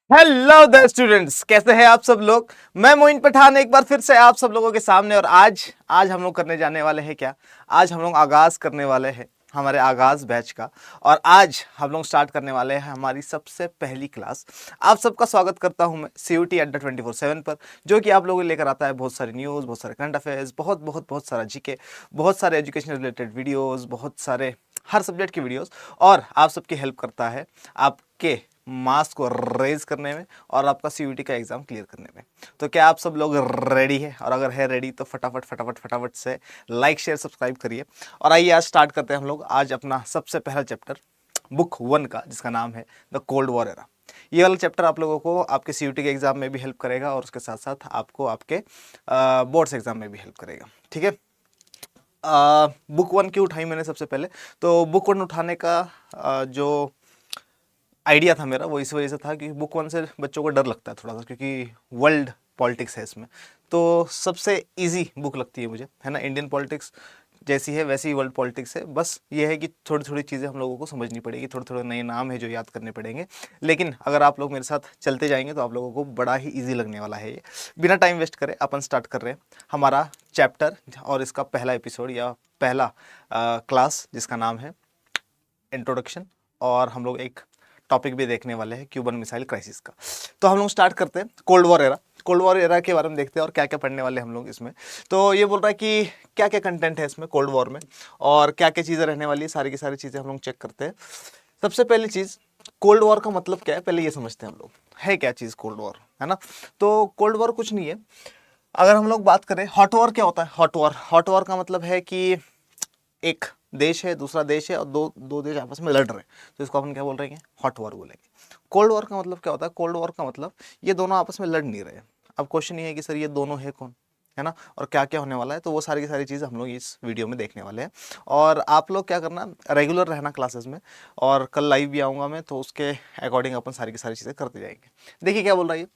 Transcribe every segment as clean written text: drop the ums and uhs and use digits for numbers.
Hello the students, कैसे हैं आप सब लोग। मैं मोइन पठान एक बार फिर से आप सब लोगों के सामने। और आज हम लोग करने जाने वाले हैं क्या। आज हम लोग आगाज करने वाले हैं हमारे आगाज बैच का। और आज हम लोग स्टार्ट करने वाले हैं हमारी सबसे पहली क्लास। आप सबका स्वागत करता हूं मैं CUET अड्डा 24/7 पर, जो कि आप लोगों को लेकर आता है बहुत सारी न्यूज़, बहुत सारे करंट अफेयर्स, बहुत सारा जीके, बहुत सारे एजुकेशन रिलेटेड वीडियोस, बहुत सारे हर सब्जेक्ट की वीडियोस। और आप सबकी हेल्प करता है आपके मार्क्स को रेज करने में और आपका CUET का एग्जाम क्लियर करने में। तो क्या आप सब लोग रेडी है? और अगर है रेडी तो फटाफट फटाफट फटाफट से लाइक शेयर सब्सक्राइब करिए। और आइए आज स्टार्ट करते हैं हम लोग आज अपना सबसे पहला चैप्टर बुक 1 का, जिसका नाम है द कोल्ड वॉर एरा। ये वाला चैप्टर आप लोगों को आपके CUET के एग्जाम में भी हेल्प करेगा और उसके साथ साथ आपको आपके बोर्ड्स एग्जाम में भी हेल्प करेगा। ठीक है। बुक 1 क्यों उठाई मैंने सबसे पहले? तो बुक 1 उठाने का जो आइडिया था मेरा, वो इस वजह से था कि बुक 1 से बच्चों को डर लगता है थोड़ा सा, क्योंकि वर्ल्ड पॉलिटिक्स है इसमें। तो सबसे इजी बुक लगती है मुझे, है ना। इंडियन पॉलिटिक्स जैसी है वैसी ही वर्ल्ड पॉलिटिक्स है। बस ये है कि थोड़ी थोड़ी चीज़ें हम लोगों को समझनी पड़ेगी, थोड़े थोड़े नए नाम है जो याद करने पड़ेंगे। लेकिन अगर आप लोग मेरे साथ चलते जाएंगे तो आप लोगों को बड़ा ही ईजी लगने वाला है ये। बिना टाइम वेस्ट करे अपन स्टार्ट कर रहे हैं हमारा चैप्टर और इसका पहला एपिसोड या पहला क्लास, जिसका नाम है इंट्रोडक्शन। और हम लोग एक टॉपिक भी देखने वाले हैं क्यूबन मिसाइल क्राइसिस का। तो हम लोग स्टार्ट करते हैं cold war era. Cold war era के बारे में देखते हैं और क्या क्या पढ़ने वाले हम लोग इसमें। तो ये बोल रहा है कि क्या क्या कंटेंट है इसमें कोल्ड वॉर में और क्या क्या चीज़ें रहने वाली है, सारी की सारी चीज़ें हम लोग चेक करते हैं। सबसे पहली चीज़, कोल्ड वॉर का मतलब क्या है पहले ये समझते हैं हम लोग। है क्या चीज़ कोल्ड वॉर, है ना। तो कोल्ड वॉर कुछ नहीं है। अगर हम लोग बात करें हॉट वॉर क्या होता है, हॉट वॉर का मतलब है कि एक देश है, दूसरा देश है और दो दो देश आपस में लड़ रहे हैं, तो इसको अपन क्या बोल रहे हैं? हॉट वॉर बोलेंगे। कोल्ड वॉर का मतलब क्या होता है? कोल्ड वॉर का मतलब ये दोनों आपस में लड़ नहीं रहे। अब क्वेश्चन ये है कि सर ये दोनों है कौन, है ना, और क्या क्या होने वाला है। तो वो सारी की सारी चीज़ हम लोग इस वीडियो में देखने वाले हैं। और आप लोग क्या करना, रेगुलर रहना क्लासेस में। और कल लाइव भी आऊँगा मैं, तो उसके अकॉर्डिंग अपन सारी की सारी चीज़ें करते जाएंगे। देखिए क्या बोल रहा है,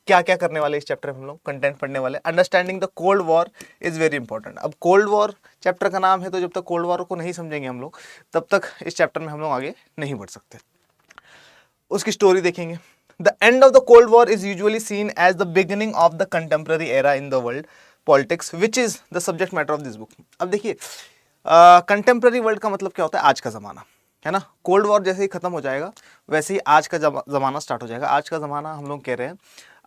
क्या क्या करने वाले इस चैप्टर में हम लोग कंटेंट पढ़ने वाले। Understanding the cold war is very important. अब कोल्ड वॉर चैप्टर का नाम है, तो जब तक कोल्ड वॉर को नहीं समझेंगे हम लोग, तब तक इस चैप्टर में हम लोग आगे नहीं बढ़ सकते। उसकी स्टोरी देखेंगे। The end of the cold war is usually seen as the beginning of the contemporary era in the world politics, which is the subject matter of this book. अब देखिए, कंटेम्प्रेरी वर्ल्ड का मतलब क्या होता है? आज का ज़माना, है ना। कोल्ड वॉर जैसे ही खत्म हो जाएगा वैसे ही आज का ज़माना स्टार्ट हो जाएगा। आज का ज़माना हम लोग कह रहे हैं,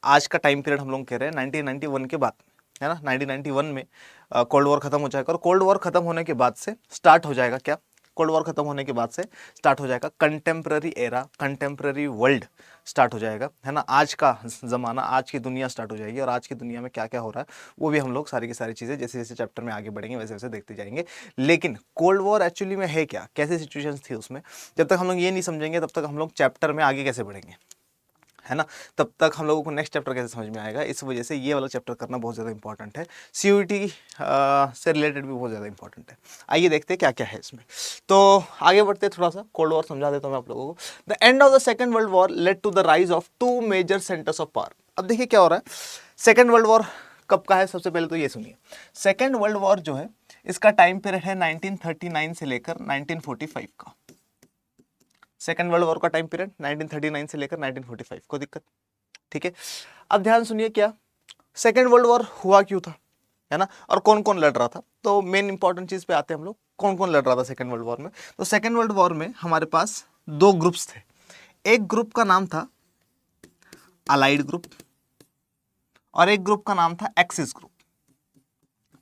आज का टाइम पीरियड हम लोग कह रहे हैं 1991 के बाद, है ना। 1991 में कोल्ड वॉर खत्म हो जाएगा। और कोल्ड वॉर खत्म होने के बाद से स्टार्ट हो जाएगा क्या? कोल्ड वॉर खत्म होने के बाद से स्टार्ट हो जाएगा contemporary era, contemporary world start हो जाएगा, है ना। आज का ज़माना, आज की दुनिया स्टार्ट हो जाएगी। और आज की दुनिया में क्या क्या हो रहा है वो भी हम लोग सारी की सारी चीज़ें जैसे जैसे चैप्टर में आगे बढ़ेंगे वैसे वैसे देखते जाएंगे। लेकिन कोल्ड वॉर एक्चुअली में है क्या, कैसे सिचुएशंस थी उसमें, जब तक हम लोग ये नहीं समझेंगे तब तक हम लोग चैप्टर में आगे कैसे बढ़ेंगे, है ना। तब तक हम लोगों को नेक्स्ट चैप्टर कैसे समझ में आएगा। इस वजह से ये वाला चैप्टर करना बहुत ज़्यादा इंपॉर्टेंट है। CUET से रिलेटेड भी बहुत ज़्यादा इंपॉर्टेंट है। आइए देखते हैं क्या क्या है इसमें। तो आगे बढ़ते हैं, थोड़ा सा कोल्ड वॉर समझा देता हूँ मैं आप लोगों को। The end of the second world war led to the rise of 2 major centres of power. अब देखिए क्या हो रहा है। सेकेंड वर्ल्ड वॉर कब का है? सबसे पहले तो ये सुनिए। सेकेंड वर्ल्ड वॉर जो है इसका टाइम पीरियड है 1939 से लेकर 1945 का। सेकेंड वर्ल्ड वॉर का टाइम पीरियड 1939 से लेकर 1945 को दिक्कत, ठीक है। अब ध्यान सुनिए, क्या सेकेंड वर्ल्ड वॉर हुआ क्यों था, है ना, और कौन कौन लड़ रहा था। तो मेन इंपॉर्टेंट चीज पे आते हैं हम लोग, कौन कौन लड़ रहा था सेकेंड वर्ल्ड वॉर में। तो सेकेंड वर्ल्ड वॉर में हमारे पास 2 ग्रुप्स थे। एक ग्रुप का नाम था अलाइड ग्रुप और एक ग्रुप का नाम था एक्सिस ग्रुप।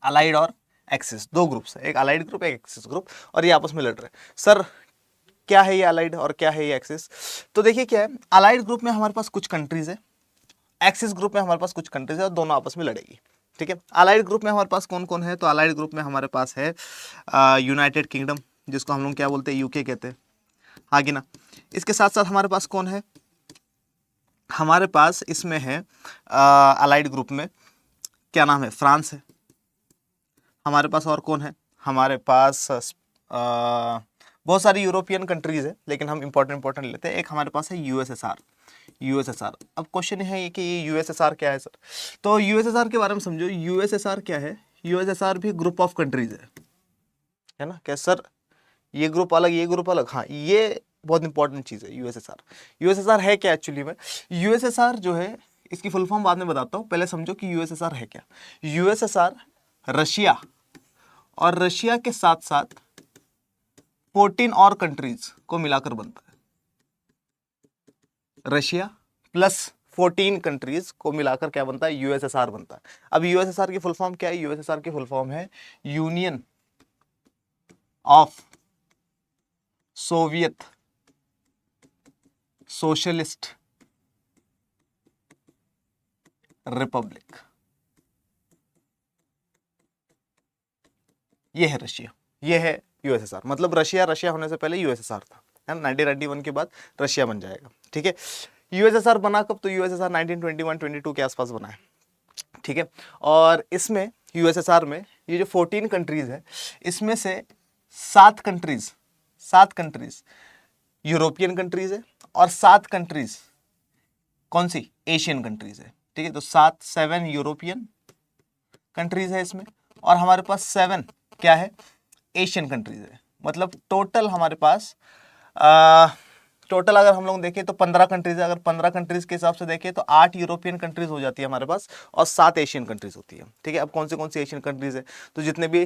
अलाइड और एक्सिस 2 ग्रुप्स है, एक अलाइड ग्रुप एक एक्सिस ग्रुप, और ये आपस में लड़ रहे हैं। सर क्या है ये अलाइड और क्या है ये एक्सिस? तो देखिए क्या है, अलाइड ग्रुप में हमारे पास कुछ कंट्रीज है, एक्सिस ग्रुप में हमारे पास कुछ कंट्रीज है, और दोनों आपस में लड़ेगी, ठीक है। अलाइड ग्रुप में हमारे पास कौन कौन है? तो अलाइड ग्रुप में हमारे पास है यूनाइटेड किंगडम, जिसको हम लोग क्या बोलते हैं? यूके कहते हैं, हाँ कि ना। इसके साथ साथ हमारे पास कौन है? हमारे पास इसमें है अलाइड ग्रुप में क्या नाम है? फ्रांस है। हमारे पास और कौन है? हमारे पास बहुत सारी यूरोपियन कंट्रीज है, लेकिन हम इंपॉर्टेंट लेते हैं। एक हमारे पास है यूएसएसआर। अब क्वेश्चन है ये कि यूएसएसआर क्या है सर? तो यूएसएसआर के बारे में समझो। यूएसएसआर क्या है? यूएसएसआर भी ग्रुप ऑफ कंट्रीज है ना। क्या सर ये ग्रुप अलग ये ग्रुप अलग? हाँ, ये बहुत इंपॉर्टेंट चीज है यूएसएसआर। यूएसएसआर है क्या एक्चुअली में? यूएसएसआर जो है, इसकी फुल फॉर्म बाद में बताता हूं, पहले समझो कि यूएसएसआर है क्या। यूएसएसआर रशिया और रशिया के साथ साथ 14 और कंट्रीज को मिलाकर बनता है। रशिया प्लस 14 कंट्रीज को मिलाकर क्या बनता है? यूएसएसआर बनता है। अब यूएसएसआर की फुल फॉर्म क्या है? यूएसएसआर की फुल फॉर्म है union of Soviet socialist Republic. ये है रशिया, ये है यूएसएसआर। मतलब रशिया रशिया होने से पहले यूएसएसआर था, है ना। 1991 के बाद रशिया बन जाएगा, ठीक है। यूएसएसआर बना कब? तो यूएसएसआर 1921-22 के आसपास बना है, ठीक है। और इसमें यूएसएसआर में ये जो 14 कंट्रीज है, इसमें से 7 कंट्रीज यूरोपियन कंट्रीज है और 7 कंट्रीज कौन सी? एशियन कंट्रीज है, ठीक है। तो 7 यूरोपियन कंट्रीज है इसमें, और हमारे पास 7 क्या है? एशियन कंट्रीज है। मतलब टोटल हमारे पास टोटल अगर हम लोग देखें तो 15 कंट्रीज है। अगर 15 कंट्रीज के हिसाब से देखें तो 8 यूरोपियन कंट्रीज हो जाती है हमारे पास और 7 एशियन कंट्रीज होती है, ठीक है। अब कौन सी एशियन कंट्रीज है? तो जितने भी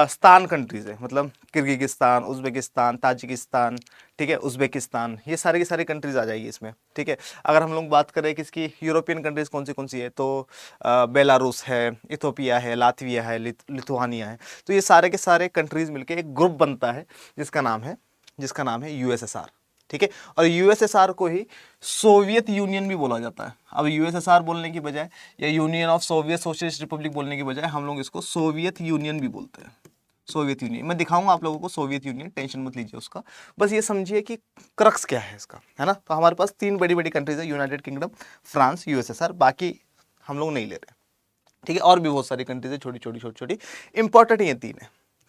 स्तान कंट्रीज है, मतलब किर्गिस्तान, उज्बेकिस्तान, ताजिकिस्तान, ठीक है, उज्बेकिस्तान, ये सारी की सारी कंट्रीज आ जाएगी इसमें, ठीक है। अगर हम लोग बात करें किसकी, यूरोपियन कंट्रीज कौन सी है, तो बेलारूस है, इथोपिया है, लातविया है, लिथुआनिया है। तो ये सारे के सारे कंट्रीज मिलकर एक ग्रुप बनता है जिसका नाम है यूएसएसआर, ठीक है। और यूएसएसआर को ही सोवियत यूनियन भी बोला जाता है। अब यूएसएसआर बोलने की बजाय या union of Soviet socialist Republic बोलने की बजाय हम लोग इसको सोवियत यूनियन भी बोलते हैं। सोवियत यूनियन मैं दिखाऊंगा आप लोगों को, सोवियत यूनियन, टेंशन मत लीजिए उसका, बस ये समझिए कि क्रक्स क्या है इसका, है ना। तो हमारे पास 3 बड़ी कंट्रीज है, यूनाइटेड किंगडम, फ्रांस, यूएसएसआर, बाकी हम लोग नहीं ले रहे, ठीक है। और भी बहुत सारी कंट्रीज है, छोटी इंपॉर्टेंट ये 3 है,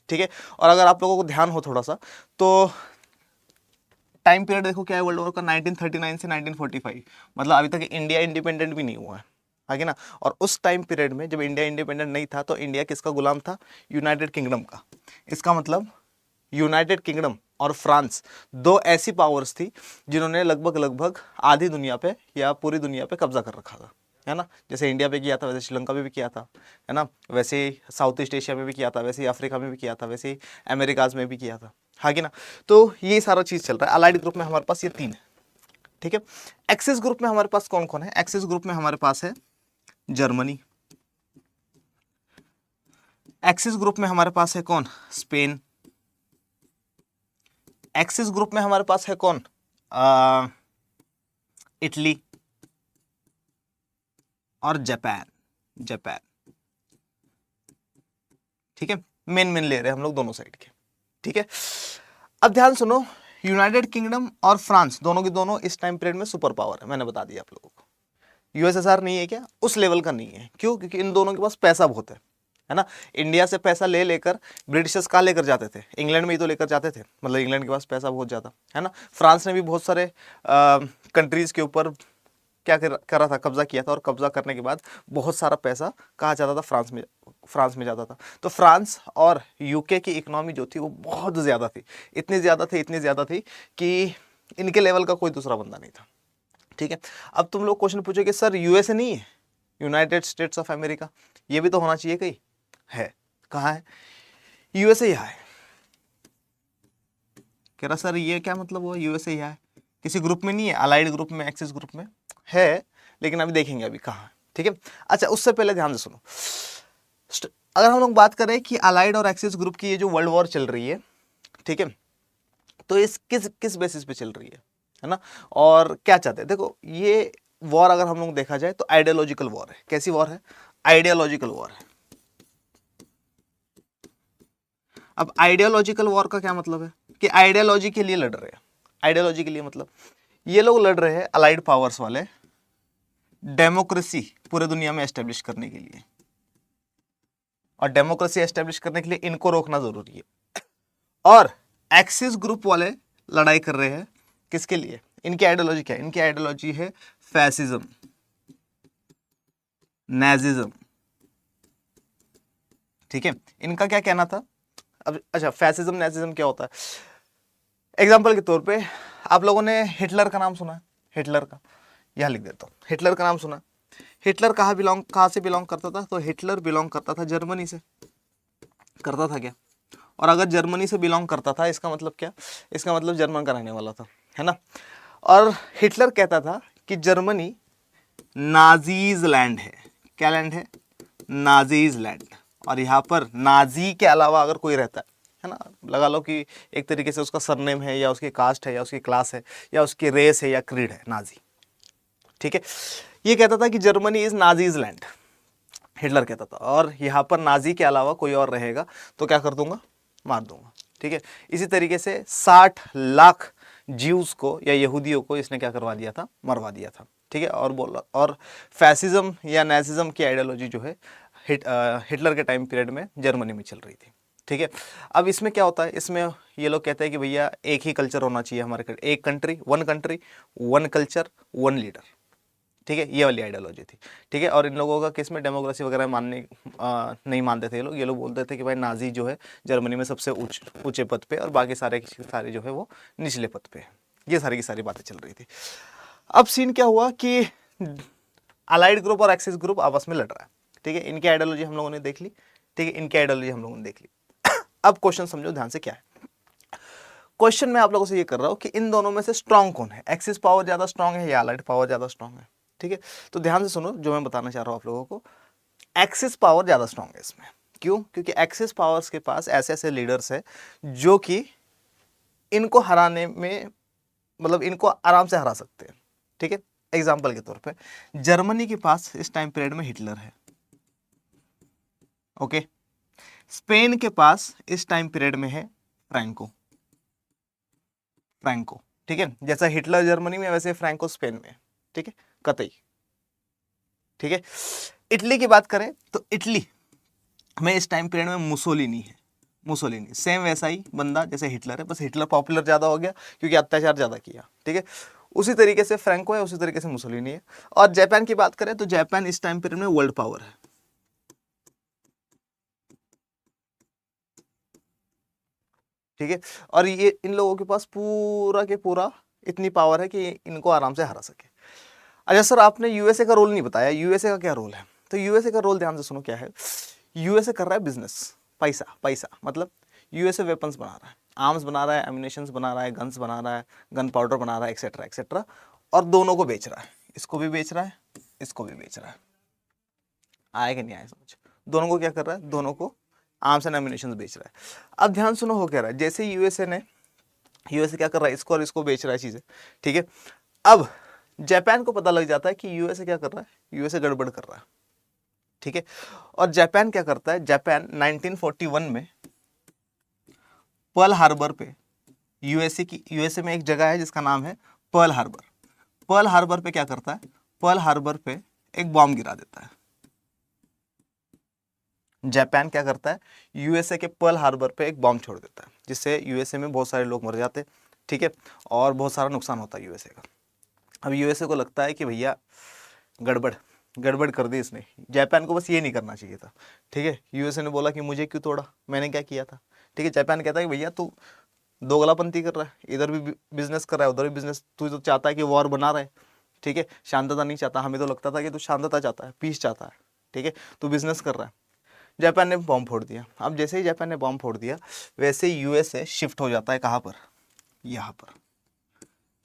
ठीक है। और अगर आप लोगों को ध्यान हो थोड़ा सा तो टाइम पीरियड देखो क्या है वर्ल्ड वॉर का, 1939 से 1945, मतलब अभी तक इंडिया इंडिपेंडेंट भी नहीं हुआ है, आगे ना। और उस टाइम पीरियड में जब इंडिया इंडिपेंडेंट नहीं था तो इंडिया किसका गुलाम था? यूनाइटेड किंगडम का। इसका मतलब यूनाइटेड किंगडम और फ्रांस 2 ऐसी पावर्स थी जिन्होंने लगभग आधी दुनिया पे या पूरी दुनिया पे कब्जा कर रखा था, है ना। जैसे इंडिया पे किया था वैसे श्रीलंका में भी किया था, है ना। वैसे ही साउथ ईस्ट एशिया में भी किया था, वैसे ही अफ्रीका में भी किया था, वैसे ही अमेरिकाज में भी किया था, हाँ कि ना। तो ये सारा चीज़ चल रहा है। अलाइड ग्रुप में हमारे पास ये 3 है, ठीक है। एक्सिस ग्रुप में हमारे पास कौन कौन है? एक्सिस ग्रुप में हमारे पास है जर्मनी। एक्सिस ग्रुप में हमारे पास है कौन? स्पेन। एक्सिस ग्रुप में हमारे पास है कौन? इटली और जापान, ठीक है। मेन ले रहे हैं हम लोग दोनों साइड के, ठीक है। अब ध्यान सुनो, यूनाइटेड किंगडम और फ्रांस दोनों की दोनों इस टाइम पीरियड में सुपर पावर है, मैंने बता दिया आप लोगों को। यूएसएसआर नहीं है क्या? उस लेवल का नहीं है। क्यों? क्योंकि इन दोनों के पास पैसा बहुत है ना। इंडिया से पैसा ले लेकर ब्रिटिशर्स कहाँ लेकर जाते थे? इंग्लैंड में ही तो लेकर जाते थे, मतलब इंग्लैंड के पास पैसा बहुत ज़्यादा है ना। फ्रांस ने भी बहुत सारे कंट्रीज के ऊपर क्या करा था? कब्जा किया था, और कब्जा करने के बाद बहुत सारा पैसा कहाँ जाता था? फ्रांस में जाता था। तो फ्रांस और यूके की इकोनॉमी जो थी वो बहुत ज़्यादा थी, इतनी ज़्यादा थी कि इनके लेवल का कोई दूसरा बंदा नहीं था, ठीक है। अब तुम लोग क्वेश्चन पूछोगे सर यूएसए नहीं है, यूनाइटेड स्टेट्स ऑफ अमेरिका, ये भी तो होना चाहिए कहीं, है कहाँ है? यूएसए यहाँ है। कह रहा सर ये क्या मतलब हुआ? यूएसए यहाँ है, किसी ग्रुप में नहीं है, अलाइड ग्रुप में, एक्सिस ग्रुप में है, लेकिन अभी देखेंगे अभी कहाँ है, ठीक है। अच्छा, उससे पहले ध्यान से सुनो, अगर हम लोग बात करें कि अलाइड और एक्सिस ग्रुप की ये जो वर्ल्ड वॉर चल रही है, ठीक है, तो इस किस बेसिस पे चल रही है ना, और क्या चाहते हैं? देखो, ये वॉर अगर हम लोग देखा जाए तो आइडियोलॉजिकल वॉर है। कैसी वॉर है? आइडियोलॉजिकल वॉर है। अब आइडियोलॉजिकल वॉर का क्या मतलब है? कि आइडियोलॉजी के लिए लड़ रहे हैं। आइडियोलॉजी के लिए मतलब ये लोग लड़ रहे हैं, अलाइड पावर्स वाले, डेमोक्रेसी पूरे दुनिया में एस्टेब्लिश करने के लिए, और डेमोक्रेसी एस्टेब्लिश करने के लिए इनको रोकना जरूरी है। और एक्सिस ग्रुप वाले लड़ाई कर रहे हैं किसके लिए? इनकी आइडियोलॉजी क्या है? इनकी आइडियोलॉजी है फैसिज्म, नाजिज्म, ठीक है। इनका क्या कहना था? अब अच्छा, फैसिज्म नाजिज्म क्या होता है? एग्जाम्पल के तौर पे आप लोगों ने हिटलर का नाम सुना है? हिटलर का, यहाँ लिख देता हूँ, हिटलर का नाम सुना है? हिटलर कहाँ से बिलोंग करता था? तो हिटलर बिलोंग करता था जर्मनी से। करता था क्या? और अगर जर्मनी से बिलोंग करता था इसका मतलब क्या? इसका मतलब जर्मन का रहने वाला था, है ना। और हिटलर कहता था कि जर्मनी नाजीज लैंड है। क्या लैंड है? Nazis land. और यहाँ पर नाजी के अलावा अगर कोई रहता है ना, लगा लो कि एक तरीके से उसका सरनेम है या उसकी कास्ट है या उसकी क्लास है या उसकी रेस है या क्रीड है, नाजी, ठीक है। ये कहता था कि Germany is Nazis land, Hitler कहता था। और यहाँ पर नाजी के अलावा कोई और रहेगा तो क्या कर दूंगा? मार दूंगा, ठीक है। इसी तरीके से 60 लाख ज्यूज को या यहूदियों को इसने क्या करवा दिया था? मरवा दिया था, ठीक है। और बोला, और फैसिज्म या नाजिज्म की आइडियोलॉजी जो है हिटलर के टाइम पीरियड में जर्मनी में चल रही थी, ठीक है। अब इसमें क्या होता है? इसमें ये लोग कहते हैं कि भैया एक ही कल्चर होना चाहिए हमारे, एक country one culture one leader, ठीक है। ये वाली आइडियोलॉजी थी, ठीक है। और इन लोगों का केस में डेमोक्रेसी वगैरह नहीं मानते थे ये लोग बोलते थे कि भाई नाजी जो है जर्मनी में सबसे ऊंचे पद पे और बाकी सारे जो है वो निचले पद पे है। ये सारी की सारी बातें चल रही थी। अब सीन क्या हुआ कि अलाइड ग्रुप और एक्सिस ग्रुप आपस में लड़ रहा है, ठीक है। इनकी आइडियोलॉजी हम लोगों ने देख ली, ठीक है, इनकी आइडियोलॉजी हम लोगों ने देख ली। अब क्वेश्चन समझो ध्यान से, क्या है क्वेश्चन? मैं आप लोगों से ये कर रहा हूं कि इन दोनों में से स्ट्रांग कौन है? एक्सिस पावर ज्यादा स्ट्रांग है या अलाइड पावर ज्यादा स्ट्रांग है? ठीक है, तो ध्यान से सुनो जो मैं बताना चाह रहा हूं आप लोगों को। एक्सिस पावर ज्यादा स्ट्रांग है इसमें। क्यों? क्योंकि एक्सिस पावर्स के पास ऐसे ऐसे लीडर्स है जो कि इनको हराने में, मतलब इनको आराम से हरा सकते हैं, ठीक है। एग्जाम्पल के तौर पे जर्मनी के पास इस टाइम पीरियड में हिटलर है, ओके। स्पेन के पास इस टाइम पीरियड में है फ्रैंको, ठीक है। जैसा हिटलर जर्मनी में वैसे फ्रैंको स्पेन में, ठीक है, कतई, ठीक है। इटली की बात करें तो इटली में इस टाइम पीरियड में मुसोलिनी है। मुसोलिनी सेम वैसा ही बंदा जैसे हिटलर है, बस हिटलर पॉपुलर ज्यादा हो गया क्योंकि अत्याचार ज्यादा किया, ठीक है। उसी तरीके से फ्रैंको है, उसी तरीके से मुसोलिनी है। और जापान की बात करें तो जापान इस टाइम पीरियड में वर्ल्ड पावर है, ठीक है। और ये इन लोगों के पास पूरा के पूरा इतनी पावर है कि इनको आराम से हरा सके। अच्छा सर, आपने यूएसए का रोल नहीं बताया, यूएसए का क्या रोल है? तो यूएसए का रोल ध्यान से सुनो क्या है। यूएसए कर रहा है बिजनेस, पैसा पैसा, मतलब यूएसए वेपन्स बना रहा है, आर्म्स बना रहा है, एम्यूनेशंस बना रहा है, गन्स बना रहा है, गन पाउडर बना रहा है, एक्सेट्रा एक्सेट्रा। और दोनों को बेच रहा है, इसको भी बेच रहा है, इसको भी बेच रहा है। आए कि नहीं आए समझ? दोनों को क्या कर रहा है? दोनों को आर्म्स एंड एम्यूनेशंस बेच रहा है। अब ध्यान सुनो हो क्या रहा है। जैसे यूएसए क्या कर रहा है? इसको और इसको बेच रहा है चीजें, ठीक है। अब जापान को पता लग जाता है कि यूएसए क्या कर रहा है, यूएसए गड़बड़ कर रहा है, ठीक है। और जापान क्या करता है? जापान 1941 में पर्ल हार्बर पे, यूएसए में एक जगह है जिसका नाम है पर्ल हार्बर। पर्ल हार्बर पे क्या करता है? पर्ल हार्बर पे एक बॉम्ब गिरा देता है। जापान क्या करता है? यूएसए के पर्ल हार्बर पे एक बॉम्ब छोड़ देता है, जिससे यूएसए में बहुत सारे लोग मर जाते हैं, ठीक है, और बहुत सारा नुकसान होता है यूएसए का। अब यूएसए को लगता है कि भैया गड़बड़ गड़बड़ कर दी इसने, जापान को बस ये नहीं करना चाहिए था, ठीक है। यूएसए ने बोला कि मुझे क्यों तोड़ा, मैंने क्या किया था, ठीक है। जापान कहता है कि भैया तू दोगलापंती कर रहा है, इधर भी बिजनेस कर रहा है उधर भी बिजनेस, तू तो चाहता है कि वॉर बना रहे, ठीक है, शांतता नहीं चाहता। हमें तो लगता था कि तू शांतता चाहता है, पीस चाहता है, ठीक है, तू बिजनेस कर रहा है। जापान ने बॉम्ब फोड़ दिया। अब जैसे ही जापान ने बॉम्ब फोड़ दिया वैसे ही यूएसए शिफ्ट हो जाता है कहाँ पर? यहाँ पर।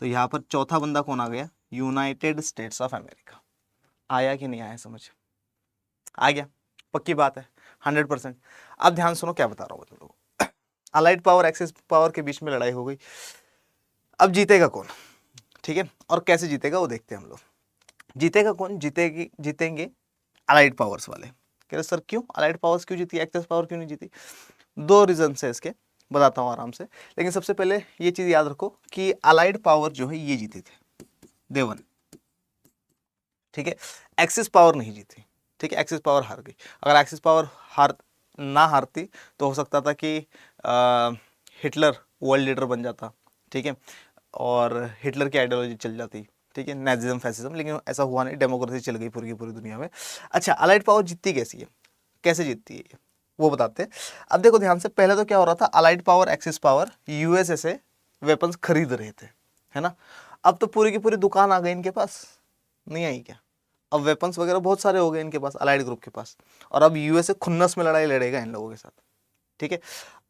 तो यहाँ पर चौथा बंदा कौन आ गया? United States of America. आया कि नहीं आया समझ? आ गया, पक्की बात है, 100%। अब ध्यान सुनो क्या बता रहा हूँ तुम लोगों। अलाइड पावर एक्सिस पावर के बीच में लड़ाई हो गई। अब जीतेगा कौन, ठीक है, और कैसे जीतेगा वो देखते हैं हम लोग। जीतेगा कौन? जीतेंगे अलाइड पावर्स वाले। कह रहे सर क्यों अलाइड पावर्स क्यों जीती, एक्सेस पावर क्यों नहीं जीती? दो रीजन है इसके, बताता हूँ आराम से। लेकिन सबसे पहले ये चीज याद रखो कि अलाइड पावर जो है ये जीते थे, देवन, ठीक है। एक्सिस पावर नहीं जीती, ठीक है, एक्सिस पावर हार गई। अगर एक्सिस पावर ना हारती तो हो सकता था कि हिटलर वर्ल्ड लीडर बन जाता, ठीक है, और हिटलर की आइडियोलॉजी चल जाती, ठीक है, नाजिज्म फैसिज्म। लेकिन ऐसा हुआ नहीं, डेमोक्रेसी चल गई पूरी की पूरी दुनिया में। अच्छा, अलाइड पावर जीतती कैसी है, कैसे जीतती है वो बताते हैं। अब देखो ध्यान से, पहले तो क्या हो रहा था, allied power axis power USA से वेपन्स खरीद रहे थे, है ना। अब तो पूरी की पूरी दुकान आ गई इनके पास, नहीं आई क्या? अब वेपन्स वगैरह बहुत सारे हो गए इनके पास, अलाइड ग्रुप के पास, और अब यूएसए खुन्नस में लड़ाई लड़ेगा इन लोगों के साथ। ठीक है,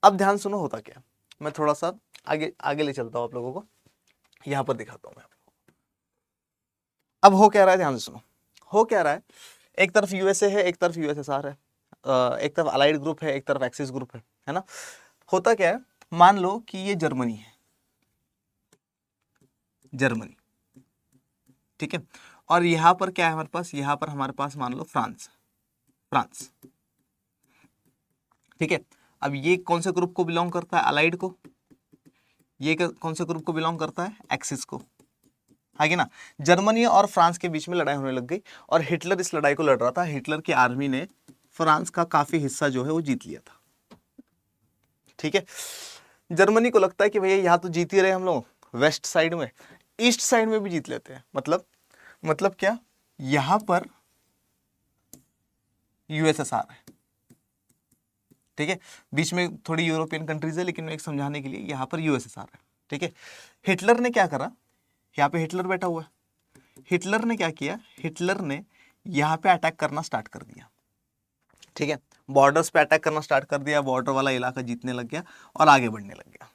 अब ध्यान सुनो होता क्या, मैं थोड़ा सा आगे आगे ले चलता हूँ आप लोगों को, यहाँ पर दिखाता हूँ मैं। अब हो क्या रहा है, ध्यान से सुनो। हो क्या रहा है, एक तरफ यूएसए है, एक तरफ यूएसएसआर है, एक तरफ अलाइड ग्रुप है, एक तरफ एक्सिस ग्रुप है ना। होता क्या है, मान लो कि ये जर्मनी है, जर्मनी, ठीक है, और यहां पर क्या है हमारे पास, यहां पर हमारे पास मान लो फ्रांस, फ्रांस, ठीक है। अब ये कौन से ग्रुप को बिलोंग करता है, अलाइड को, ये कौन से ग्रुप को बिलोंग करता है, एक्सिस को, है ना। जर्मनी और फ्रांस के बीच में लड़ाई होने लग गई, और हिटलर इस लड़ाई को लड़ रहा था। हिटलर की आर्मी ने फ्रांस का काफी हिस्सा जो है वो जीत लिया था, ठीक है। जर्मनी को लगता है कि भैया यहाँ तो जीत ही रहे हम लोग, वेस्ट साइड में, ईस्ट साइड में भी जीत लेते हैं। मतलब क्या, यहां पर यूएसएसआर है, ठीक है, बीच में थोड़ी यूरोपियन कंट्रीज है, लेकिन मैं एक समझाने के लिए, यहां पर यूएसएसआर है, ठीक है। हिटलर ने क्या करा, यहाँ पे हिटलर बैठा हुआ है, हिटलर ने क्या किया, हिटलर ने यहाँ पे अटैक करना स्टार्ट कर दिया, ठीक है, बॉर्डर्स पे अटैक करना स्टार्ट कर दिया, बॉर्डर वाला इलाका जीतने लग गया और आगे बढ़ने लग गया,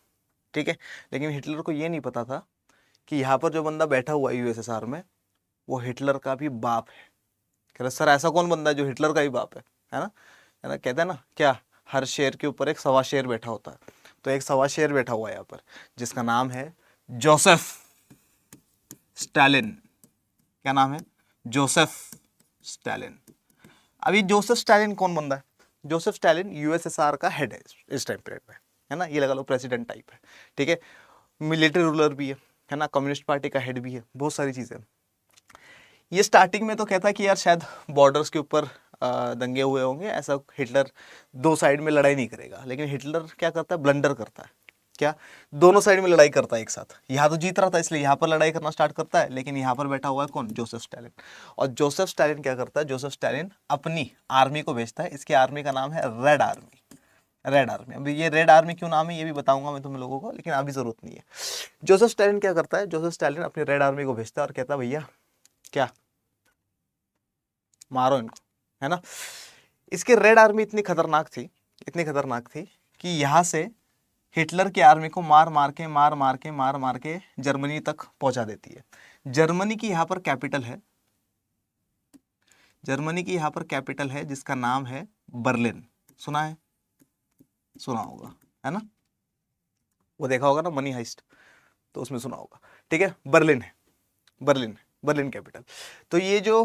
ठीक है। लेकिन हिटलर को ये नहीं पता था कि यहाँ पर जो बंदा बैठा हुआ है यूएसएसआर में, वो हिटलर का भी बाप है। कह रहे सर ऐसा कौन बंदा है जो हिटलर का भी बाप है ना, कहते हैं ना क्या, हर शेर के ऊपर एक सवा शेर बैठा होता है, तो एक सवा शेर बैठा हुआ है यहाँ पर, जिसका नाम है जोसेफ स्टालिन। क्या नाम है, जोसेफ स्टालिन। अभी जोसेफ स्टालिन कौन बंदा है, जोसेफ स्टालिन यूएसएसआर का हेड है इस टाइम पीरियड में, है ना, ये लगा लो प्रेसिडेंट टाइप है, ठीक है, मिलिट्री रूलर भी है ना, कम्युनिस्ट पार्टी का हेड भी है, बहुत सारी चीजें। ये स्टार्टिंग में तो कहता है कि यार शायद बॉर्डर्स के ऊपर दंगे हुए होंगे, ऐसा हिटलर दो साइड में लड़ाई नहीं करेगा, लेकिन हिटलर क्या करता है, ब्लंडर करता है, क्या, दोनों साइड में लड़ाई करता है एक साथ। यहाँ तो जीत रहा था इसलिए यहाँ पर लड़ाई करना स्टार्ट करता है, लेकिन यहाँ पर बैठा हुआ है कौन, जोसेफ स्टालिन। और जोसेफ स्टालिन क्या करता है, जोसेफ स्टालिन अपनी आर्मी को भेजता है, इसकी आर्मी का नाम है रेड आर्मी, रेड आर्मी। अभी ये रेड आर्मी क्यों नाम है ये भी बताऊंगा मैं तुम लोगों को, लेकिन अभी जरूरत नहीं है। जोसेफ स्टालिन क्या करता है, जोसेफ स्टालिन अपनी रेड आर्मी को भेजता है और कहता है भैया क्या, मारो इनको, है ना। इसकी रेड आर्मी इतनी खतरनाक थी, इतनी खतरनाक थी कि यहाँ से हिटलर की आर्मी को मार मार के जर्मनी तक पहुंचा देती है। जर्मनी की यहाँ पर कैपिटल है, जर्मनी की यहाँ पर कैपिटल है जिसका नाम है बर्लिन। सुना है, सुना होगा, है ना, वो देखा होगा ना मनी हाइस्ट, तो उसमें सुना होगा, ठीक है। बर्लिन है, बर्लिन, बर्लिन कैपिटल। तो ये जो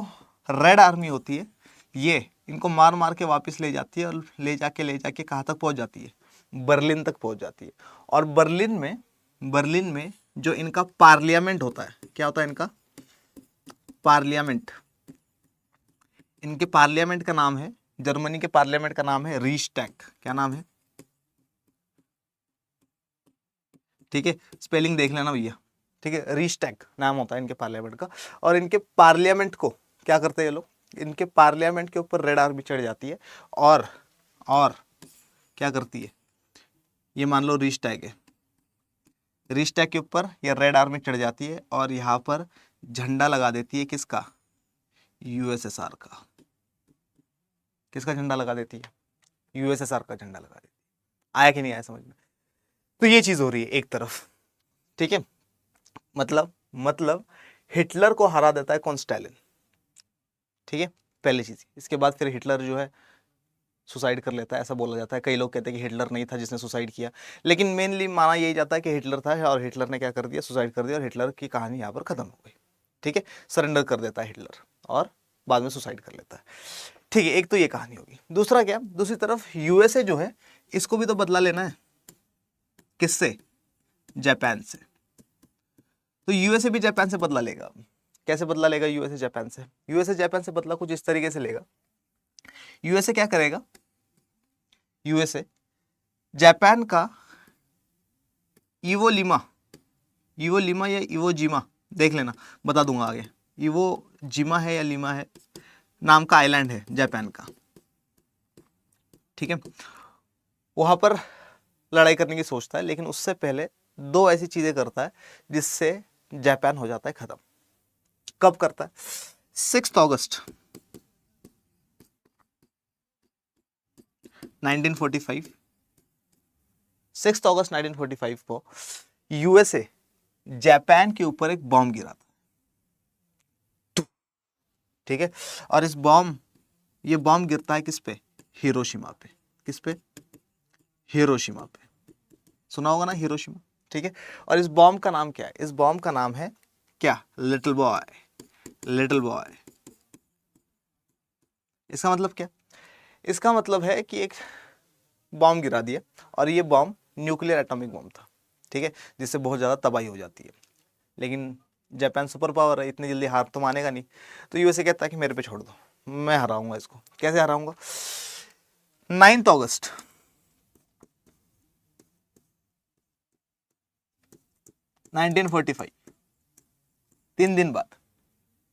रेड आर्मी होती है, ये इनको मार मार के वापस ले जाती है, और ले जाके कहाँ तक पहुंच जाती है, बर्लिन तक पहुंच जाती है। और बर्लिन में जो इनका पार्लियामेंट होता है, क्या होता है इनका पार्लियामेंट, इनके पार्लियामेंट का नाम है, जर्मनी के पार्लियामेंट का नाम है रीस्टैग। क्या नाम है, ठीक है, स्पेलिंग देख लेना भैया, ठीक है, रीस्टैग नाम होता है इनके पार्लियामेंट का। और इनके पार्लियामेंट को क्या करते हैं ये लोग, इनके पार्लियामेंट के ऊपर रेड आर्मी चढ़ जाती है, और क्या करती है, ये मान लो रीस्टैग है, रीस्टैग के ऊपर ये रेड आर्मी चढ़ जाती है और यहाँ पर झंडा लगा देती है, किसका, यूएसएसआर का। किसका झंडा लगा देती है, यूएसएसआर का झंडा लगा देती है। आया कि नहीं आया समझ में। तो ये चीज हो रही है एक तरफ, ठीक है, मतलब हिटलर को हरा देता है कौन, स्टालिन, ठीक है, पहली चीज। इसके बाद फिर हिटलर जो है सुसाइड कर लेता है, ऐसा बोला जाता है। कई लोग कहते हैं कि हिटलर नहीं था जिसने सुसाइड किया, लेकिन मेनली माना यही जाता है कि हिटलर था, और हिटलर ने क्या कर दिया, सुसाइड कर दिया, और हिटलर की कहानी यहाँ पर खत्म हो गई, ठीक है, सरेंडर कर देता है हिटलर और बाद में सुसाइड कर लेता है, ठीक है। एक तो ये कहानी होगी। दूसरा क्या, दूसरी तरफ यूएसए जो है, इसको भी तो बदला लेना है, किससे, जापान से। तो यूएसए भी जापान से बदला लेगा। कैसे बदला लेगा यूएसए जापान से, यूएसए जापान से बदला कुछ इस तरीके से लेगा। यूएसए क्या करेगा, यूएसए जापान का इवो लिमा या इवो जिमा, देख लेना, बता दूंगा आगे, इवो जिमा है या लिमा है, नाम का आइलैंड है जापान का, ठीक है। वहां पर लड़ाई करने की सोचता है, लेकिन उससे पहले दो ऐसी चीजें करता है जिससे जापान हो जाता है खत्म। कब करता है? 6 अगस्त 1945। 6 अगस्त 1945 को यूएसए जापान के ऊपर एक बॉम्ब गिरा था, ठीक है। और ये बॉम्ब गिरता है किस पे? हिरोशिमा पे। किस पे? हिरोशिमा पे। सुना होगा ना हिरोशिमा, ठीक है। और इस बॉम्ब का नाम क्या है? इस बॉम्ब का नाम है क्या? Little boy. Little boy. इसका मतलब क्या? इसका मतलब है कि एक बॉम्ब गिरा दिया और ये बॉम्ब न्यूक्लियर एटॉमिक बॉम्ब था, ठीक है, जिससे बहुत ज़्यादा तबाही हो जाती है। लेकिन जापान सुपर पावर है, इतनी जल्दी हार तो मानेगा नहीं। तो यूएसए कहता है कि मेरे पे छोड़ दो, मैं हराऊंगा इसको। कैसे हराऊंगा? 9 अगस्त 1945, 3 दिन बाद,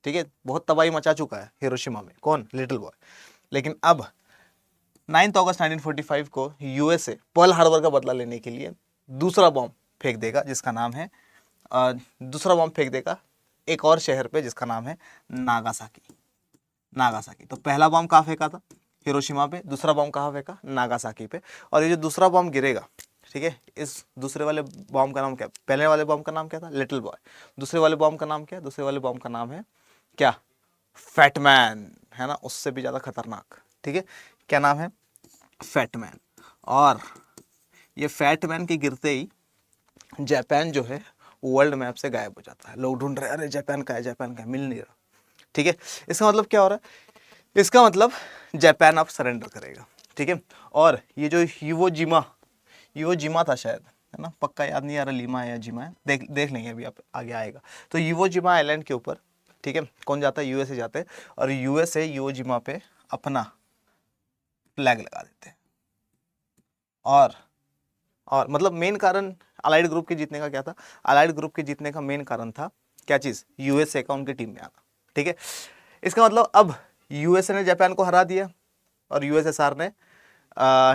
ठीक है। बहुत तबाही मचा चुका है हिरोशिमा में, कौन? Little boy. लेकिन अब 9 अगस्त 1945 को यूएसए पर्ल हार्बर का बदला लेने के लिए दूसरा बॉम्ब फेंक देगा, जिसका नाम है दूसरा बॉम्ब फेंक देगा एक और शहर पे, जिसका नाम है नागासाकी। नागासाकी। तो पहला बॉम्ब कहाँ फेंका था? हिरोशिमा पे। दूसरा बॉम्ब कहाँ फेंका? नागासाकी पे। और ये जो दूसरा बॉम्ब गिरेगा, ठीक है, इस दूसरे वाले बॉम्ब का नाम क्या? पहले वाले बॉम्ब का नाम क्या था? Little boy. दूसरे वाले बॉम्ब का नाम क्या? दूसरे वाले बॉम्ब का नाम है क्या? फैटमैन, है ना, उससे भी ज़्यादा खतरनाक, ठीक है। क्या नाम है? फैटमैन। और ये फैटमैन के गिरते ही जापान जो है वर्ल्ड मैप से गायब हो जाता है। लोग ढूंढ रहे हैं, अरे जापान का है, जापान का है, मिल नहीं रहा, ठीक है। इसका मतलब क्या हो रहा है? इसका मतलब जापान अब सरेंडर करेगा, ठीक है। और ये जो यूवोजिमा था शायद, है ना, पक्का याद नहीं आ रहा, लीमा है या जिमा है, देख लेंगे अभी, आप आगे आएगा। तो यूवोजिमा आइलैंड के ऊपर, ठीक है, कौन जाता है? यूएसए जाते हैं। और यूएसए यूवोजिमा पे अपना फ्लैग लगा देते हैं। और मतलब मेन कारण अलाइड ग्रुप के जीतने का क्या था? अलाइड ग्रुप के जीतने का मेन कारण था क्या चीज़? यूएसए का उनकी टीम में आना, ठीक है। इसका मतलब अब यूएसए ने जापान को हरा दिया और यूएसएसआर ने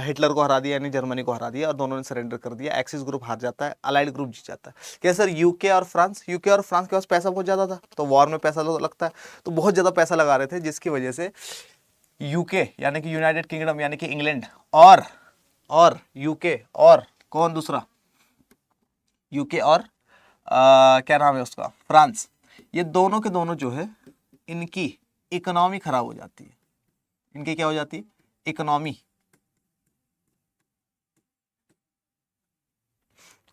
हिटलर को हरा दिया, यानी जर्मनी को हरा दिया, और दोनों ने सरेंडर कर दिया। एक्सिस ग्रुप हार जाता है, अलाइड ग्रुप जीत जाता है। क्या सर? यूके और फ्रांस के पास पैसा बहुत ज़्यादा था, तो वॉर में पैसा लगता है, तो बहुत ज़्यादा पैसा लगा रहे थे, जिसकी वजह से यूके यानी कि यूनाइटेड किंगडम यानी कि इंग्लैंड और यूके और कौन दूसरा? यूके और क्या नाम है उसका? फ्रांस। ये दोनों के दोनों जो है, इनकी इकोनॉमी खराब हो जाती है। इनकी क्या हो जाती है? इकोनॉमी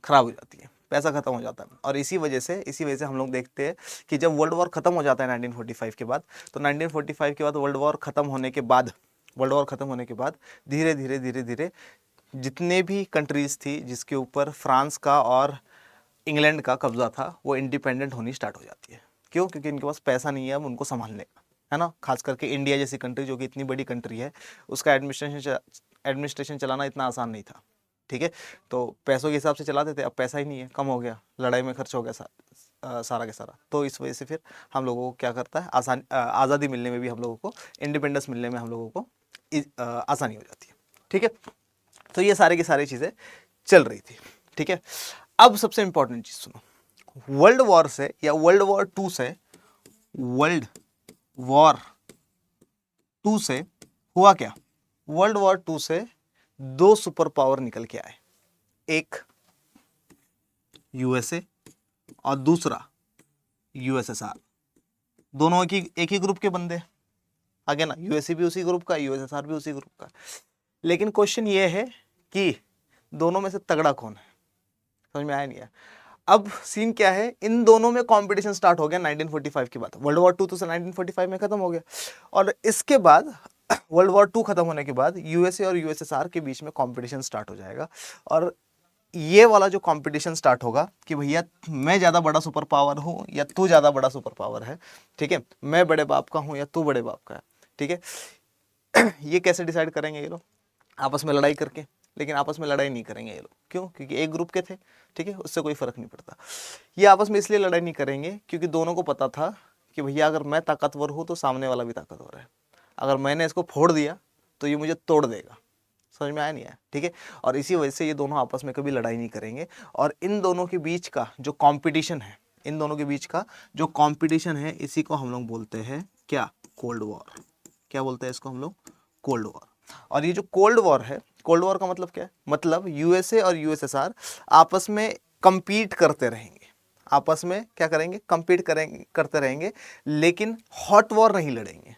खराब हो जाती है, पैसा खत्म हो जाता है। और इसी वजह से हम लोग देखते हैं कि जब वर्ल्ड वॉर खत्म हो जाता है 1945 के बाद, तो 1945 के बाद वर्ल्ड वॉर खत्म होने के बाद धीरे धीरे जितने भी कंट्रीज थी जिसके ऊपर फ्रांस का और इंग्लैंड का कब्जा था, वो इंडिपेंडेंट होनी स्टार्ट हो जाती है। क्यों? क्योंकि इनके पास पैसा नहीं है अब उनको संभालने का, है ना। खास करके इंडिया जैसी कंट्री, जो कि इतनी बड़ी कंट्री है, उसका एडमिनिस्ट्रेशन चलाना इतना आसान नहीं था, ठीक है। तो पैसों के हिसाब से चलाते थे, अब पैसा ही नहीं है, कम हो गया, लड़ाई में खर्च हो गया सारा के सारा। तो इस वजह से फिर हम लोगों को क्या करता है, आज़ादी मिलने में भी हम लोगों को, इंडिपेंडेंस मिलने में हम लोगों को आसानी हो जाती है, ठीक है। तो ये सारी की सारी चीज़ें चल रही थी, ठीक है। अब सबसे इंपॉर्टेंट चीज़ सुनो, वर्ल्ड वॉर से या वर्ल्ड वॉर टू से हुआ क्या? वर्ल्ड वॉर टू से 2 सुपर पावर निकल के आए, एक यूएसए और दूसरा यूएसएसआर। दोनों एक ही ग्रुप के बंदे, आगे ना, यूएसए भी उसी ग्रुप का, यूएसएसआर भी उसी ग्रुप का। लेकिन क्वेश्चन ये है कि दोनों में से तगड़ा कौन है? समझ में आया नहीं है? अब सीन क्या है, इन दोनों में कंपटीशन स्टार्ट हो गया 1945 के बाद। वर्ल्ड वॉर टू तो 1945 में खत्म हो गया, और इसके बाद वर्ल्ड वॉर टू खत्म होने के बाद यूएसए और यूएसएसआर के बीच में कंपटीशन स्टार्ट हो जाएगा। और ये वाला जो कंपटीशन स्टार्ट होगा कि भैया मैं ज़्यादा बड़ा सुपर पावर हूँ या तू ज़्यादा बड़ा सुपर पावर है, ठीक है, मैं बड़े बाप का हूँ या तू बड़े बाप का है, ठीक है। ये कैसे डिसाइड करेंगे ये लोग? आपस में लड़ाई करके। लेकिन आपस में लड़ाई नहीं करेंगे ये लोग, क्यों? क्योंकि एक ग्रुप के थे, ठीक है, उससे कोई फर्क नहीं पड़ता। ये आपस में इसलिए लड़ाई नहीं करेंगे क्योंकि दोनों को पता था कि भैया अगर मैं ताकतवर हूँ तो सामने वाला भी ताकतवर है, अगर मैंने इसको फोड़ दिया तो ये मुझे तोड़ देगा। समझ में आया नहीं आया? ठीक है। और इसी वजह से ये दोनों आपस में कभी लड़ाई नहीं करेंगे। और इन दोनों के बीच का जो कंपटीशन है, इन दोनों के बीच का जो कंपटीशन है इसी को हम लोग बोलते हैं क्या, कोल्ड वॉर। क्या बोलते हैं इसको हम लोग, कोल्ड वॉर। और ये जो कोल्ड वॉर है, कोल्ड वॉर का मतलब क्या है, मतलब यूएसए और यूएसएसआर आपस में compete करते रहेंगे, आपस में क्या करेंगे, compete करेंगे, करते रहेंगे, लेकिन हॉट वॉर नहीं लड़ेंगे।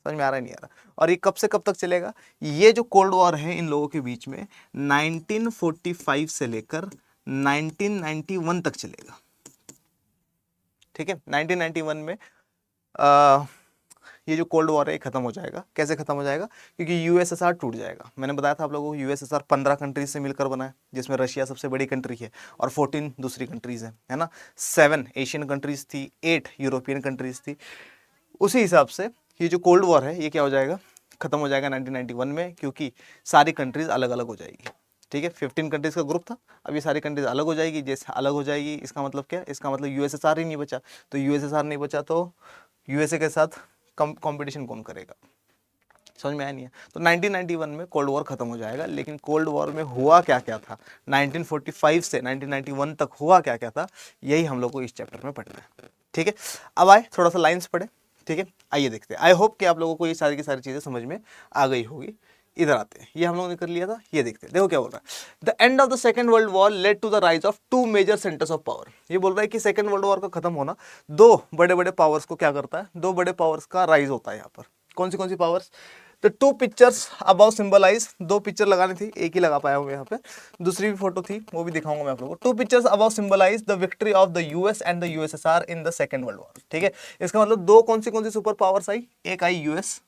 समझ में आ रहा है नहीं आ रहा। और ये कब से कब तक चलेगा, ये जो कोल्ड वॉर है इन लोगों के बीच में 1945 से लेकर 1991 तक चलेगा। ठीक है, 1991 में ये जो कोल्ड वॉर है खत्म हो जाएगा। कैसे खत्म हो जाएगा, क्योंकि यूएसएसआर टूट जाएगा। मैंने बताया था आप लोगों को यूएसएसआर 15 कंट्रीज से मिलकर बना है, जिसमें रशिया सबसे बड़ी कंट्री है और 14 दूसरी कंट्रीज है ना। 7 एशियन कंट्रीज थी, 8 यूरोपियन कंट्रीज थी। उसी हिसाब से ये जो कोल्ड वॉर है ये क्या हो जाएगा, खत्म हो जाएगा 1991 में, क्योंकि सारी कंट्रीज अलग अलग हो जाएगी। ठीक है, 15 कंट्रीज का ग्रुप था, अब ये सारी कंट्रीज अलग हो जाएगी। जैसे अलग हो जाएगी इसका मतलब क्या, इसका मतलब यूएसएसआर ही नहीं बचा। तो यूएसएसआर नहीं बचा तो यूएसए के साथ कंपटीशन कौन करेगा। समझ में आया नहीं है। तो 1991 में कोल्ड वॉर खत्म हो जाएगा। लेकिन कोल्ड वॉर में हुआ क्या क्या था, 1945 से 1991 तक हुआ क्या क्या था, यही हम लोग को इस चैप्टर में पढ़ना है। ठीक है, अब आए थोड़ा सा लाइंस पढ़े। ठीक है, आइए देखते हैं। आई होप कि आप लोगों को ये सारी की सारी चीजें समझ में आ गई होगी। इधर आते हैं, ये हम लोगों ने कर लिया था, ये देखते हैं। देखो क्या बोल रहा है, the end of the second world war led to the rise of 2 major centres of power. ये बोल रहा है कि सेकंड वर्ल्ड वॉर का खत्म होना दो बड़े बड़े पावर्स को क्या करता है, दो बड़े पावर्स का राइज होता है। यहाँ पर कौन सी पावर्स, तो 2 पिक्चर्स अबाउ सिंबलाइज, 2 पिक्चर लगानी थी, एक ही लगा पाया हूँ यहाँ पे, दूसरी भी फोटो थी वो भी दिखाऊंगा मैं आप लोगों को। 2 pictures above symbolise the victory of the US and the USSR in the second world war. ठीक है, इसका मतलब दो कौन सी सुपर पावर्स आई, एक आई US,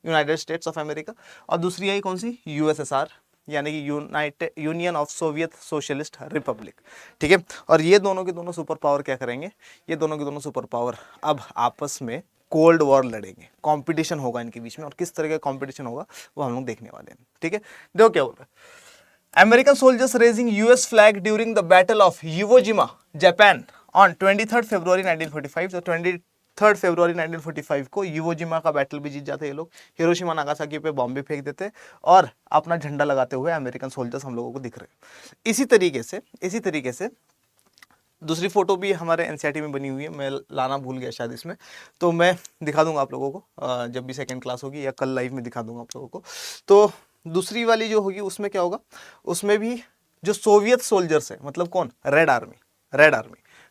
United States of America, और दूसरी आई कौन सी, यूएसएसआर, यानी कि union of Soviet socialist republic. ठीक है, और ये दोनों के दोनों सुपर पावर क्या करेंगे, ये दोनों के दोनों सुपर पावर अब आपस में कोल्ड वॉर लड़ेंगे। कंपटीशन होगा इनके बीच में, और किस तरह का कंपटीशन होगा वो हम लोग देखने वाले हैं। ठीक है, देखो क्या बोल रहा है, American soldiers raising US flag during the battle of Iwo Japan on 23 February 1945। तो 23 फरवरी 1945 को इवो का बैटल भी जीत जाते ये लोग। हिरोशिमा नागासाकी पे बॉम्ब भी फेंक देते और अपना झंडा लगाते हुए अमेरिकन सोल्जर्स हम लोगों को दिख रहे हैं। इसी तरीके से दूसरी फोटो भी हमारे एनसीईआरटी में बनी हुई है, मैं लाना भूल गया शायद इसमें, तो मैं दिखा दूंगा आप लोगों को जब भी सेकंड क्लास होगी या कल लाइव में दिखा दूंगा आप लोगों को। तो दूसरी वाली जो होगी उसमें क्या होगा, उसमें भी जो सोवियत सोल्जर्स है, मतलब कौन, रेड आर्मी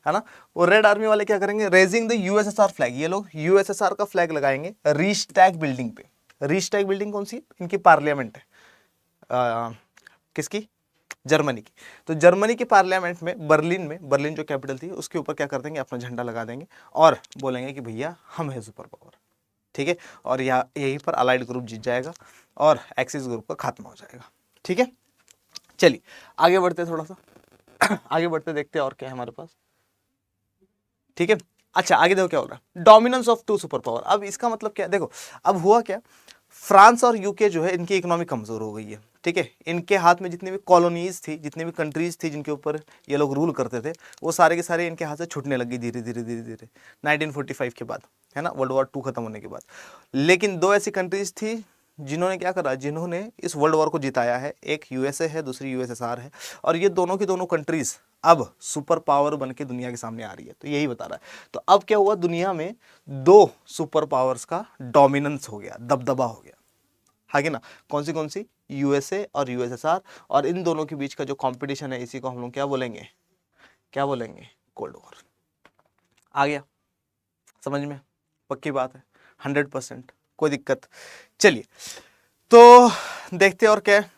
है ना, वो रेड आर्मी वाले क्या करेंगे, रेजिंग द यूएसएसआर फ्लैग। ये लोग यूएसएसआर का फ्लैग लगाएंगे रिचटैग बिल्डिंग पे। रिचटैग बिल्डिंग कौन सी, इनकी पार्लियामेंट है, किसकी, जर्मनी की। तो जर्मनी के पार्लियामेंट में बर्लिन जो कैपिटल थी उसके ऊपर क्या कर देंगे, अपना झंडा लगा देंगे और बोलेंगे कि भैया हम है सुपर पावर। ठीक है, और यहीं पर अलाइड ग्रुप जीत जाएगा और एक्सिस ग्रुप का खात्मा हो जाएगा। ठीक है, चलिए आगे बढ़ते थोड़ा सा आगे बढ़ते देखते हैं और क्या है हमारे पास। ठीक है, अच्छा आगे देखो क्या हो रहा है, डोमिनेंस ऑफ 2 सुपर पावर। अब इसका मतलब क्या, देखो अब हुआ क्या, फ्रांस और यूके जो है इनकी इकोनॉमी कमजोर हो गई है। ठीक है, इनके हाथ में जितनी भी कॉलोनीज थी, जितनी भी कंट्रीज थी जिनके ऊपर ये लोग रूल करते थे, वो सारे के सारे इनके हाथ से छूटने लगी धीरे धीरे 1945 के बाद, है ना, वर्ल्ड वॉर 2 खत्म होने के बाद। लेकिन 2 ऐसी कंट्रीज थी जिन्होंने क्या करा, जिन्होंने इस वर्ल्ड वॉर को जिताया है। एक यूएसए है, दूसरी यूएसएसआर है, और ये दोनों की दोनों कंट्रीज अब सुपर पावर बन के दुनिया के सामने आ रही है। तो यही बता रहा है। तो अब क्या हुआ, दुनिया में 2 सुपर पावर्स का डोमिनेंस हो गया, दबदबा हो गया, है ना। कौन सी, यूएसए और यूएसएसआर, और इन दोनों के बीच का जो कंपटीशन है इसी को हम लोग क्या बोलेंगे, कोल्ड वॉर। आ गया समझ में, पक्की बात है, 100%, कोई दिक्कत। चलिए तो देखते हैं और क्या है।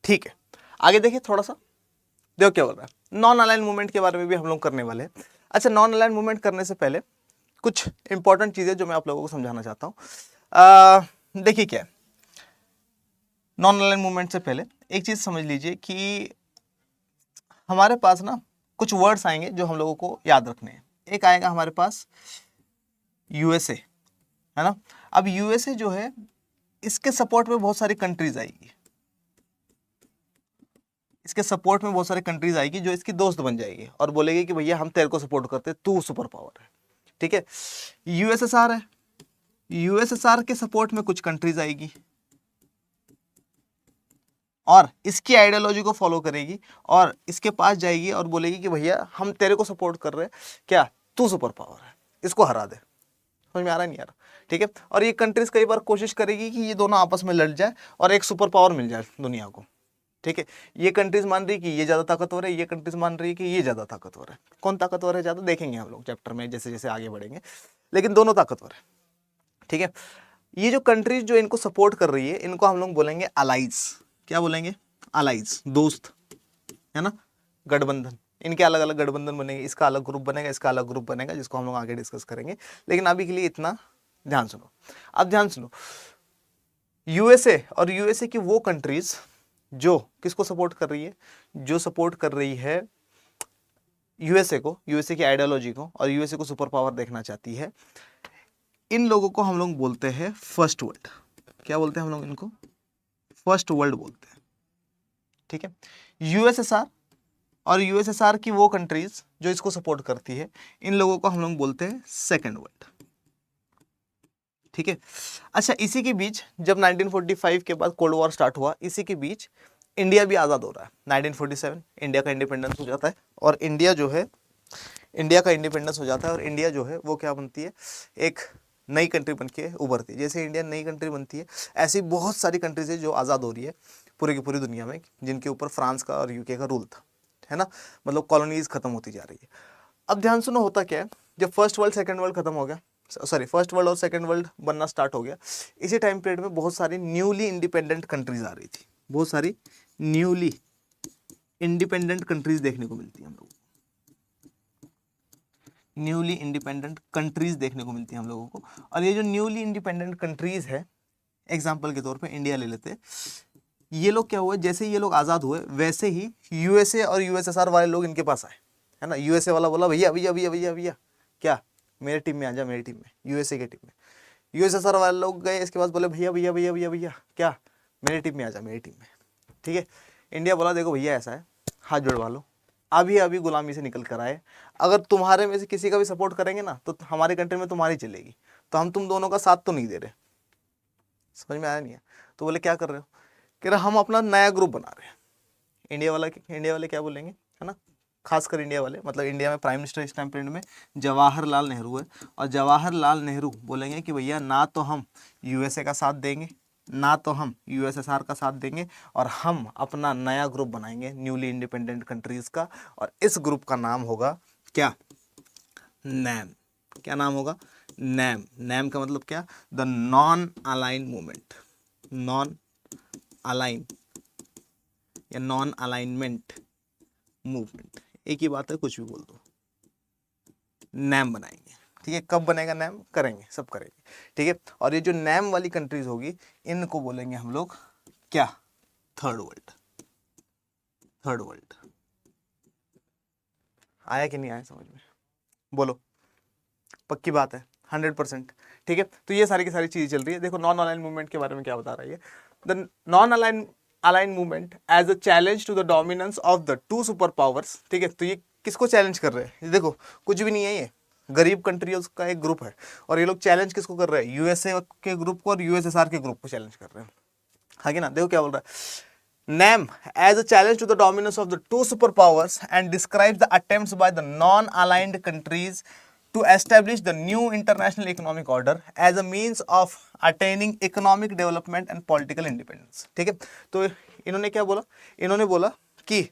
ठीक है, आगे देखिए थोड़ा सा, देखो क्या बोल रहा है, नॉन अलाइन मूवमेंट के बारे में भी हम लोग करने वाले हैं। अच्छा, नॉन अलाइन मूवमेंट करने से पहले कुछ इंपॉर्टेंट चीजें जो मैं आप लोगों को समझाना चाहता हूं। देखिए क्या है, नॉन अलाइन मूवमेंट से पहले एक चीज समझ लीजिए कि हमारे पास ना कुछ वर्ड्स आएंगे जो हम लोगों को याद रखने हैं। एक आएगा हमारे पास यूएसए, है ना। अब यूएसए जो है इसके सपोर्ट में बहुत सारी कंट्रीज आएगी, इसके सपोर्ट में बहुत सारी कंट्रीज आएगी जो इसकी दोस्त बन जाएगी और बोलेगी कि भैया हम तेरे को सपोर्ट करते हैं, तू सुपर पावर है। ठीक है, यूएसएसआर है, यूएसएसआर के सपोर्ट में कुछ कंट्रीज आएगी, और इसकी आइडियोलॉजी को फॉलो करेगी और इसके पास जाएगी और बोलेगी कि भैया हम तेरे को सपोर्ट कर रहे हैं, क्या तू सुपर पावर है, इसको हरा दे। समझ में आ रहा नहीं आ रहा? ठीक है। और ये कंट्रीज कई बार कोशिश करेगी कि ये दोनों आपस में लड़ जाए और एक सुपर पावर मिल जाए दुनिया को। ठीक है, ये कंट्रीज मान रही कि ये ज्यादा ताकतवर है, ये कंट्रीज मान रही कि ये ज्यादा ताकतवर है। कौन ताकतवर है ज्यादा देखेंगे हम लोग चैप्टर में जैसे जैसे आगे बढ़ेंगे, लेकिन दोनों ताकतवर है। ठीक है, ये जो कंट्रीज जो इनको सपोर्ट कर रही है इनको हम लोग बोलेंगे अलाइज। क्या बोलेंगे? अलाइज, दोस्त, है ना, गठबंधन। इनके अलग अलग गठबंधन बनेंगे, इसका अलग ग्रुप बनेगा, इसका अलग ग्रुप बनेगा, जिसको हम लोग आगे डिस्कस करेंगे। लेकिन अभी के लिए इतना ध्यान सुनो। अब ध्यान सुनो, यूएसए और यूएसए की वो कंट्रीज जो किसको सपोर्ट कर रही है, जो सपोर्ट कर रही है यूएसए को, यूएसए की आइडियोलॉजी को, और यूएसए को सुपर पावर देखना चाहती है, इन लोगों को हम लोग बोलते हैं फर्स्ट वर्ल्ड। क्या बोलते हैं हम लोग इनको? फर्स्ट वर्ल्ड बोलते हैं। ठीक है, यूएसएसआर और यूएसएसआर की वो कंट्रीज जो इसको सपोर्ट करती है, इन लोगों को हम लोग बोलते हैं सेकेंड वर्ल्ड। ठीक है, अच्छा, इसी के बीच जब 1945 के बाद कोल्ड वॉर स्टार्ट हुआ, इसी के बीच इंडिया भी आज़ाद हो रहा है। 1947 इंडिया का इंडिपेंडेंस हो जाता है, और इंडिया जो है, इंडिया का इंडिपेंडेंस हो जाता है, और इंडिया जो है वो क्या बनती है, एक नई कंट्री बन के उभरती है। जैसे इंडिया नई कंट्री बनती है, ऐसी बहुत सारी कंट्रीज है जो आज़ाद हो रही है पूरी की पूरी दुनिया में, जिनके ऊपर फ्रांस का और यूके का रूल था, है ना, मतलब कॉलोनीज खत्म होती जा रही है। अब ध्यान सुनो, होता क्या है, जब फर्स्ट वर्ल्ड सेकेंड वर्ल्ड खत्म हो गया, सॉरी फर्स्ट वर्ल्ड और सेकेंड वर्ल्ड बनना स्टार्ट हो गया, इसी टाइम पीरियड में बहुत सारी न्यूली इंडिपेंडेंट कंट्रीज आ रही थी। बहुत सारी न्यूली इंडिपेंडेंट कंट्रीज देखने को मिलती है हम लोगों को, न्यूली इंडिपेंडेंट कंट्रीज देखने को मिलती है हम लोगों को। और ये जो न्यूली इंडिपेंडेंट कंट्रीज है, एग्जाम्पल के तौर पे इंडिया ले लेते हैं, ये लोग क्या हुए, जैसे ये लोग आज़ाद हुए वैसे ही यूएसए और यूएसएसआर वाले लोग इनके पास आए, है ना। यूएसए वाला बोला भैया भैया भैया भैया भैया, क्या मेरे टीम में आ जा, मेरी टीम में, यूएसए की टीम में। यूएसएसआर वाले लोग गए, इसके बाद बोले भैया भैया भैया भैया भैया, क्या मेरी टीम में आ जा, मेरी टीम में। ठीक है, इंडिया बोला देखो भैया ऐसा है, हाथ जुड़वा लो, अभी अभी गुलामी से निकल कर आए, अगर तुम्हारे में से किसी का भी सपोर्ट करेंगे ना तो हमारी कंट्री में तुम्हारी चलेगी, तो हम तुम दोनों का साथ तो नहीं दे रहे। समझ में आया नहीं है? तो बोले क्या कर रहे हो, कह रहे हम अपना नया ग्रुप बना रहे हैं। इंडिया वाले क्या बोलेंगे, है ना, खासकर इंडिया वाले, मतलब इंडिया में प्राइम मिनिस्टर इस टाइम पीरियड में जवाहरलाल नेहरू है, और जवाहरलाल नेहरू बोलेंगे कि भैया ना तो हम यूएसए का साथ देंगे, ना तो हम यूएसएसआर का साथ देंगे, और हम अपना नया ग्रुप बनाएंगे न्यूली इंडिपेंडेंट कंट्रीज का, और इस ग्रुप का नाम होगा क्या, नैम। क्या नाम होगा? नैम। नैम का मतलब क्या? The non align movement, non align या नॉन अलाइनमेंट मूवमेंट, एक ही बात है, कुछ भी बोल दो, नैम बनाएंगे। ठीक है, कब बनेगा नैम? करेंगे, सब करेंगे। ठीक है, और ये जो नैम वाली कंट्रीज होगी इनको बोलेंगे हम लोग क्या, थर्ड वर्ल्ड। थर्ड वर्ल्ड आया कि नहीं आया समझ में? बोलो, पक्की बात है 100%। ठीक है, तो ये सारी की सारी चीजें चल रही है। देखो नॉन अलाइन मूवमेंट के बारे में क्या बता रही है, the non align movement as a challenge to the dominance of the two super powers. ठीक है, तो ये किसको चैलेंज कर रहे हैं? ये देखो कुछ भी नहीं है, ये गरीब कंट्रियों का एक ग्रुप है, और ये लोग चैलेंज किसको कर रहे हैं? यूएसए के ग्रुप को और यूएसएसआर के ग्रुप को चैलेंज कर रहे हैं। हां ना, देखो क्या बोल रहा है, NAM as a challenge to the dominance of the two superpowers and describes the attempts by the non-aligned countries to establish the new international economic order as a means of attaining economic development and political independence। ठीक है, तो इन्होंने क्या बोला? इन्होंने बोला कि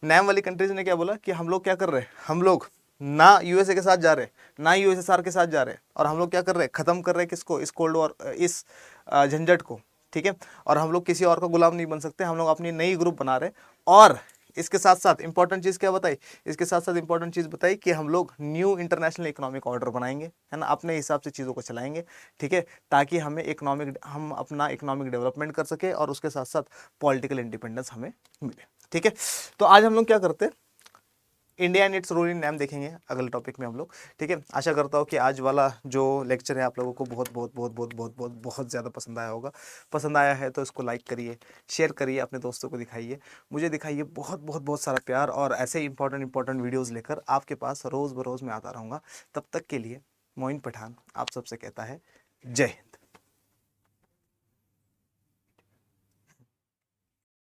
NAM वाली कंट्रीज ने क्या बोला कि हम लोग क्या कर रहे हैं, हम लोग ना यूएसए के साथ जा रहे, ना यूएसएसआर के साथ जा रहे, और हम लोग क्या कर रहे हैं, खत्म कर रहे हैं किसको, इस कोल्ड वॉर, इस झंझट को। ठीक है, और हम लोग किसी और का गुलाम नहीं बन सकते, हम लोग अपनी नई ग्रुप बना रहे। और इसके साथ साथ इंपॉर्टेंट चीज़ क्या बताई, इसके साथ साथ इंपॉर्टेंट चीज़ बताई कि हम लोग न्यू इंटरनेशनल इकोनॉमिक ऑर्डर बनाएंगे, है ना, अपने हिसाब से चीज़ों को चलाएंगे। ठीक है, ताकि हमें हम अपना इकोनॉमिक डेवलपमेंट कर सके और उसके साथ साथ पॉलिटिकल इंडिपेंडेंस हमें मिले। ठीक है, तो आज हम लोग क्या करते हैं, India and its role in NAM देखेंगे अगले टॉपिक में हम लोग। ठीक है, आशा करता हूँ कि आज वाला जो लेक्चर है आप लोगों को बहुत बहुत बहुत बहुत बहुत बहुत बहुत ज़्यादा पसंद आया होगा। पसंद आया है तो इसको लाइक करिए, शेयर करिए, अपने दोस्तों को दिखाइए, मुझे दिखाइए बहुत बहुत बहुत सारा प्यार, और ऐसे इंपॉर्टेंट वीडियोज़ लेकर आपके पास रोज़ बरोज़ मैं आता रहूँगा। तब तक के लिए मोइन पठान आप सबसे कहता है जय हिंद।